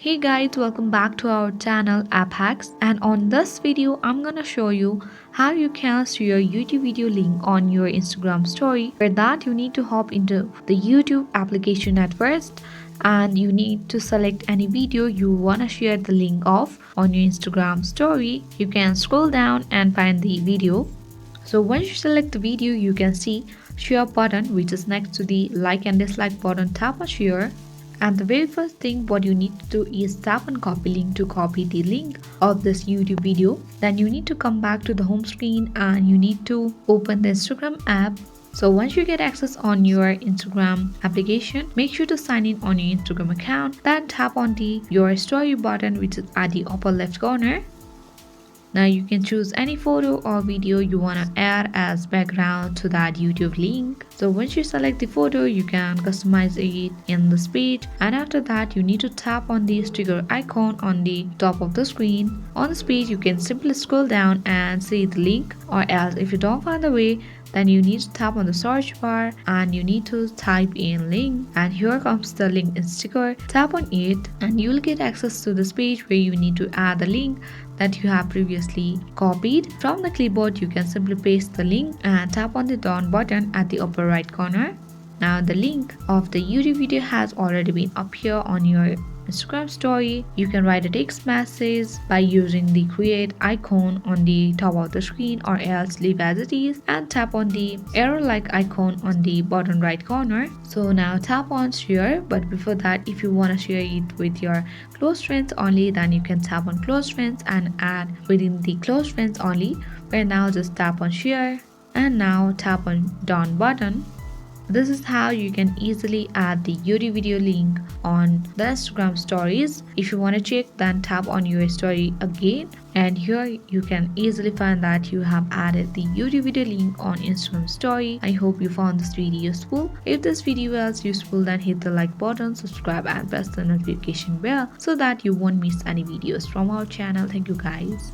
Hey guys, welcome back to our channel App Hacks, and on this video I'm gonna show you how you can share your YouTube video link on your Instagram story. For that you need to hop into the YouTube application at first, and you need to select any video you wanna share the link of on your Instagram story. You can scroll down and find the video. So once you select the video, you can see share button which is next to the like and dislike button. Tap on share. And the very first thing what you need to do is tap on copy link to copy the link of this YouTube video. Then you need to come back to the home screen and you need to open the Instagram app. So once you get access on your Instagram application, make sure to sign in on your Instagram account. Then tap on the your story button which is at the upper left corner. Now you can choose any photo or video you want to add as background to that YouTube link. So once you select the photo, you can customize it in this page, and after that you need to tap on the sticker icon on the top of the screen. On this page you can simply scroll down and see the link, or else if you don't find the way, then you need to tap on the search bar and you need to type in link, and here comes the link in sticker. Tap on it and you will get access to this page where you need to add the link that you have previously copied. From the clipboard you can simply paste the link and tap on the down button at the upper right corner. Now the link of the YouTube video has already been up here on your Instagram story. You can write a text message by using the create icon on the top of the screen, or else leave as it is and tap on the arrow like icon on the bottom right corner. So now tap on share, but before that if you want to share it with your close friends only, then you can tap on close friends and add within the close friends only. Where now just tap on share and now tap on done button. This is how you can easily add the YouTube video link on the Instagram stories. If you want to check, then tap on your story again, and here you can easily find that you have added the YouTube video link on Instagram story. I hope you found this video useful. If this video was useful, then hit the like button, subscribe and press the notification bell so that you won't miss any videos from our channel. Thank you guys.